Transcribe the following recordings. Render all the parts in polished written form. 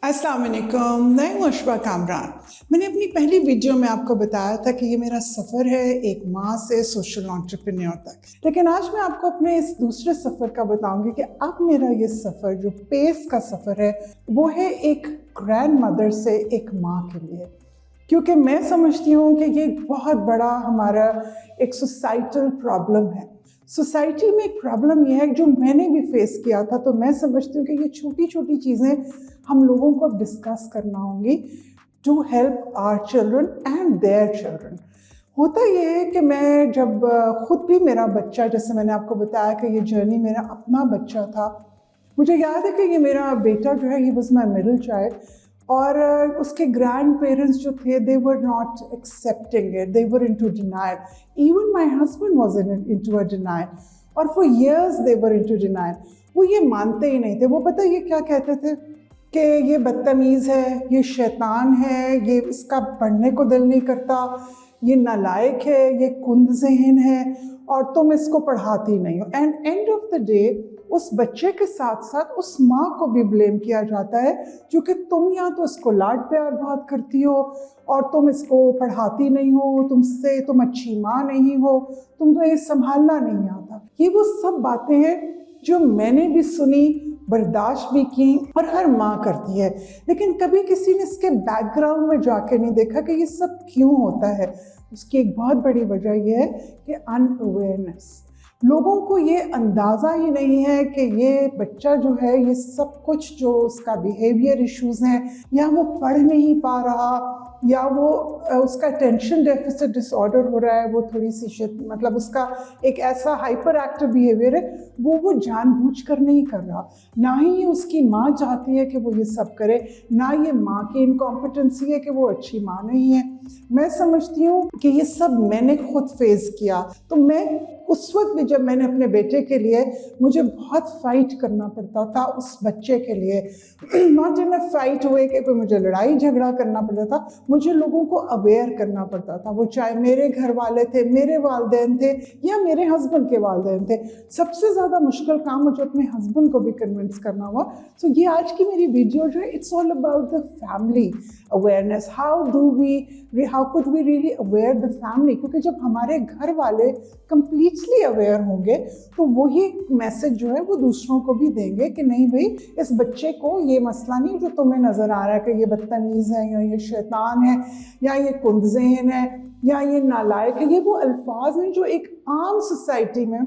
अस्सलाम वालेकुम, मैं हूँ अशफा कामरान। मैंने अपनी पहली वीडियो में आपको बताया था कि ये मेरा सफ़र है एक माँ से सोशल एंटरप्रेन्योर तक। लेकिन आज मैं आपको अपने इस दूसरे सफ़र का बताऊंगी कि अब मेरा ये सफ़र जो पेस का सफ़र है वो है एक ग्रैंड मदर से एक माँ के लिए। क्योंकि मैं समझती हूँ कि ये बहुत बड़ा हमारा एक सोसाइटल प्रॉब्लम है। सोसाइटी में एक प्रॉब्लम ये है जो मैंने भी फेस किया था, तो मैं समझती हूँ कि ये छोटी छोटी चीज़ें हम लोगों को अब डिस्कस करना होंगी to help our children and their children. होता ये है कि मैं जब खुद भी मेरा बच्चा, जैसे मैंने आपको बताया कि ये जर्नी मेरा अपना बच्चा था, मुझे याद है कि ये मेरा बेटा जो है ये वाज माय मिडिल चाइल्ड, और उसके ग्रैंड पेरेंट्स जो थे they were not accepting it, they were into denial. Even my husband was into a denial, और for years they were into denial. वो ये मानते ही नहीं थे। वो पता ये क्या कहते थे कि ये बदतमीज़ है, ये शैतान है, ये इसका पढ़ने को दिल नहीं करता, ये नालायक है, ये कुंद ज़हन है और तुम इसको पढ़ाती नहीं हो। And end of the day उस बच्चे के साथ साथ उस माँ को भी ब्लेम किया जाता है, क्योंकि तुम या तो इसको लाड प्यार बहुत करती हो और तुम इसको पढ़ाती नहीं हो, तुम अच्छी माँ नहीं हो, तुमको ये संभालना नहीं आता। ये वो सब बातें हैं जो मैंने भी सुनी, बर्दाश्त भी की, और हर माँ करती है। लेकिन कभी किसी ने इसके बैकग्राउंड में जाके नहीं देखा कि ये सब क्यों होता है। उसकी एक बहुत बड़ी वजह यह है कि अनअवेयरनेस। लोगों को ये अंदाज़ा ही नहीं है कि ये बच्चा जो है ये सब कुछ जो उसका बिहेवियर इश्यूज़ हैं, या वो पढ़ नहीं पा रहा, या वो उसका टेंशन डेफिसिट डिसऑर्डर हो रहा है, वो थोड़ी सी मतलब उसका एक ऐसा हाइपर एक्टिव बिहेवियर है, वो जानबूझकर नहीं कर रहा। ना ही ये उसकी माँ चाहती है कि वो ये सब करे, ना ये माँ की इनकॉम्पिटेंसी है कि वो अच्छी माँ नहीं है। मैं समझती हूँ कि ये सब मैंने खुद फेस किया। तो मैं उस वक्त भी, जब मैंने अपने बेटे के लिए, मुझे बहुत फाइट करना पड़ता था उस बच्चे के लिए। नॉट इन अ फाइट हुए कि कोई मुझे लड़ाई झगड़ा करना पड़ता था, मुझे लोगों को अवेयर करना पड़ता था। वो चाहे मेरे घर वाले थे, मेरे वालिदैन थे, या मेरे हस्बैंड के वालिदैन थे। सबसे ज़्यादा मुश्किल काम मुझे अपने हस्बैंड को भी कन्विंस करना हुआ। सो ये आज की मेरी वीडियो जो है, it's all about the family awareness. How could we really aware the family, क्योंकि जब हमारे घर वाले कंप्लीटली अवेयर होंगे तो वही मैसेज जो है वो दूसरों को भी देंगे कि नहीं भाई, इस बच्चे को ये मसला नहीं जो तुम्हें नज़र आ रहा है कि ये बदतमीज़ है, या ये शैतान है, या ये कुंदज़हन है, या ये नालायक है। ये वो अल्फाज हैं जो एक आम सोसाइटी में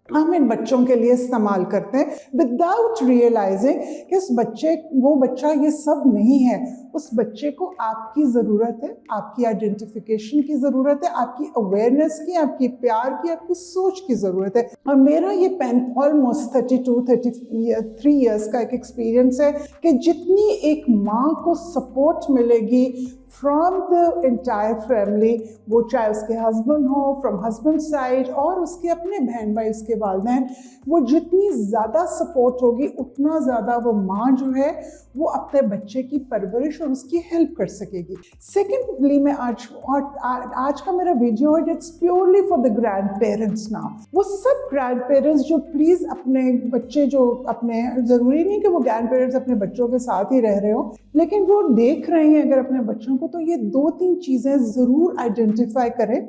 हम इन बच्चों के लिए इस्तेमाल करते हैं विदाउट रियलाइजिंग कि वो बच्चा ये सब नहीं है। उस बच्चे को आपकी ज़रूरत है, आपकी आइडेंटिफिकेशन की ज़रूरत है, आपकी अवेयरनेस की, आपकी प्यार की, आपकी सोच की ज़रूरत है। और मेरा ये ऑलमोस्ट 32-33 ईयर्स का एक एक्सपीरियंस है कि जितनी एक माँ को सपोर्ट मिलेगी फ्रॉम द एंटायर फैमिली, वो चाहे उसके हस्बैंड हो, फ्रॉम हस्बैंड साइड, और उसके अपने बहन भाई, उसके वालिदैन, वो जितनी ज़्यादा सपोर्ट होगी उतना ज़्यादा वो माँ जो है वो अपने बच्चे की परवरिश और उसकी हेल्प कर सकेगी। सेकेंडली, मैं आज का मेरा वीडियो है it's purely for the grand parents. Now वो सब ग्रैंड पेरेंट्स जो प्लीज़ अपने बच्चे जो अपने, ज़रूरी नहीं कि वो ग्रैंड पेरेंट्स अपने बच्चों के साथ ही रह रहे हो, लेकिन वो देख रहे हैं अगर अपने बच्चों को, तो ये 2-3 चीज़ें ज़रूर आइडेंटिफाई करें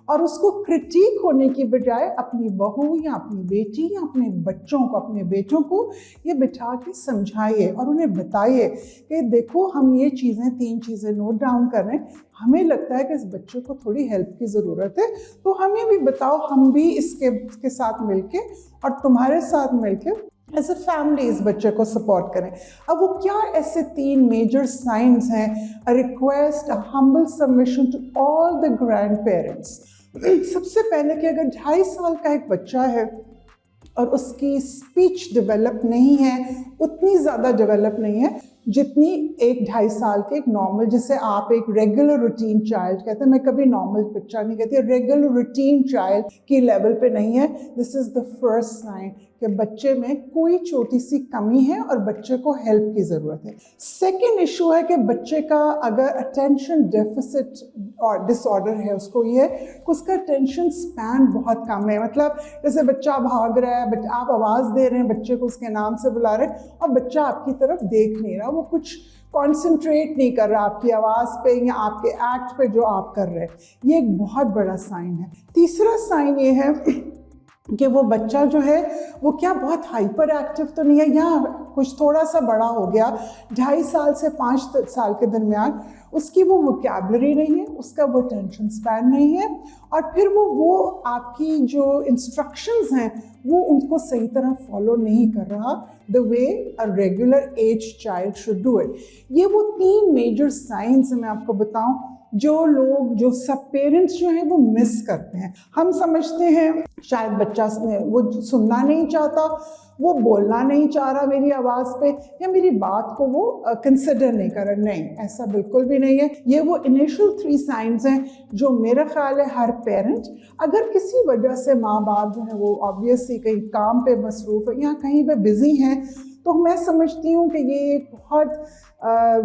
और उसको क्रिटिक होने की बजाय अपनी बहू या अपनी बेटी या अपने बच्चों को, अपने बेटों को ये बिठा के समझाइए और उन्हें बताइए कि देखो, हम ये चीज़ें 3 चीज़ें नोट डाउन कर रहे हैं, हमें लगता है कि इस बच्चे को थोड़ी हेल्प की ज़रूरत है, तो हमें भी बताओ, हम भी इसके साथ मिलके और तुम्हारे साथ मिलके एज अ फैमिली इस बच्चे को सपोर्ट करें। अब वो क्या ऐसे 3 मेजर साइंस हैं? A request, a humble submission to all the grandparents. सबसे पहले कि अगर 2.5 साल का एक बच्चा है और उसकी स्पीच डेवलप नहीं है, उतनी ज़्यादा डेवलप नहीं है जितनी एक 2.5 साल के एक नॉर्मल, जिसे आप एक रेगुलर रूटीन चाइल्ड कहते हैं, मैं कभी नॉर्मल बच्चा नहीं कहती, रेगुलर रूटीन चाइल्ड की लेवल पे नहीं है, this is the first sign कि बच्चे में कोई छोटी सी कमी है और बच्चे को हेल्प की ज़रूरत है। सेकेंड इशू है कि बच्चे का अगर अटेंशन डेफिसिट और डिसऑर्डर है, उसको ये है कि उसका अटेंशन स्पैन बहुत कम है। मतलब जैसे बच्चा भाग रहा है, आप आवाज़ दे रहे हैं, बच्चे को उसके नाम से बुला रहे हैं और बच्चा आपकी तरफ देख नहीं रहा, वो कुछ कॉन्सेंट्रेट नहीं कर रहा आपकी आवाज़ पे या आपके एक्ट पे जो आप कर रहे हैं, ये एक बहुत बड़ा साइन है। तीसरा साइन ये है कि वो बच्चा जो है वो क्या बहुत हाइपर एक्टिव तो नहीं है, या कुछ थोड़ा सा बड़ा हो गया, 2.5 साल से 5 साल के दरमियान, उसकी वो वोकैबुलरी नहीं है, उसका वो टेंशन स्पैन नहीं है, और फिर वो आपकी जो इंस्ट्रक्शंस हैं वो उनको सही तरह फॉलो नहीं कर रहा the way a regular age child should do it. ये वो 3 मेजर साइंस मैं आपको बताऊं जो सब पेरेंट्स जो हैं वो मिस करते हैं। हम समझते हैं शायद बच्चा वो सुनना नहीं चाहता, वो बोलना नहीं चाह रहा मेरी आवाज़ पे, या मेरी बात को वो कंसिडर नहीं कर रहा। नहीं, ऐसा बिल्कुल भी नहीं है। ये वो इनिशियल 3 साइंस हैं जो मेरा ख्याल है हर पेरेंट, अगर किसी वजह से माँ बाप जो है वो ऑब्वियसली कहीं काम पे मसरूफ़ है या कहीं पे बिजी हैं, तो मैं समझती हूँ कि ये एक बहुत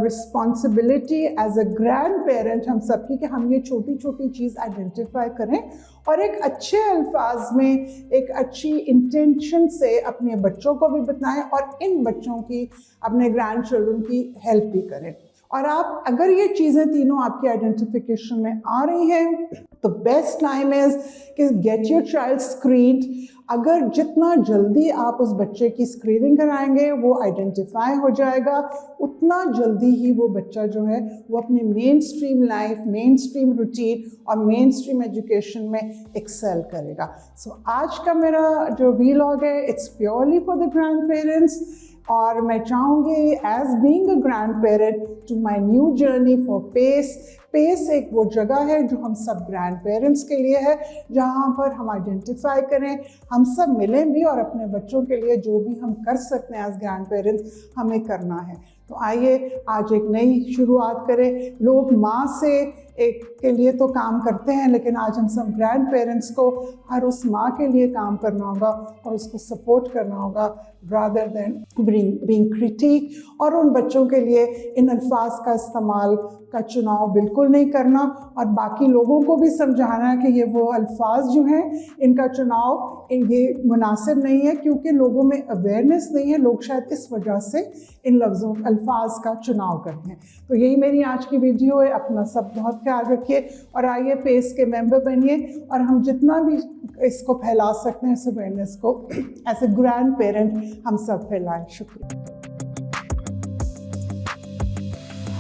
responsibility as a grandparent हम सबकी, कि हम ये छोटी छोटी चीज़ आइडेंटिफाई करें और एक अच्छे अल्फाज में, एक अच्छी इंटेंशन से अपने बच्चों को भी बताएं और इन बच्चों की, अपने ग्रैंड चिल्ड्रन की हेल्प भी करें। और आप अगर ये चीज़ें तीनों आपकी आइडेंटिफिकेशन में आ रही हैं तो बेस्ट टाइम इज़ कि गेट योर चाइल्ड स्क्रीन्ड। अगर जितना जल्दी आप उस बच्चे की स्क्रीनिंग कराएंगे, वो आइडेंटिफाई हो जाएगा, उतना जल्दी ही वो बच्चा जो है वो अपने mainstream life, mainstream routine और मेन स्ट्रीम एजुकेशन में एक्सेल करेगा। सो आज का मेरा जो वीलॉग है, it's purely for the grandparents, और मैं चाहूँगी as being a grandparent to my new journey for pace. Pace एक वो जगह है जो हम सब ग्रैंड पेरेंट्स के लिए है, जहाँ पर हम आइडेंटिफाई करें, हम सब मिलें भी और अपने बच्चों के लिए जो भी हम कर सकते हैं एज ग्रैंड पेरेंट्स हमें करना है। तो आइए आज एक नई शुरुआत करें। लोग माँ से एक के लिए तो काम करते हैं, लेकिन आज हम सब ग्रैंड पेरेंट्स को हर उस माँ के लिए काम करना होगा और उसको सपोर्ट करना होगा रादर देन बीइंग क्रिटिक, और उन बच्चों के लिए इन अल्फाज का इस्तेमाल का चुनाव बिल्कुल नहीं करना, और बाकी लोगों को भी समझाना है कि ये वो अल्फाज जो हैं इनका चुनाव ये मुनासिब नहीं है, क्योंकि लोगों में अवेयरनेस नहीं है। लोग शायद इस वजह से इन लफ्ज़ों अल्फाज का चुनाव करते हैं। तो यही मेरी आज की वीडियो है। अपना सब बहुत ख्याल रखिए और आइए पेस के मेंबर बनिए, और हम जितना भी इसको फैला सकते हैं इस अवेयरनेस को एज ए ग्रैंड पेरेंट हम सब फैलाएं। शुक्रिया।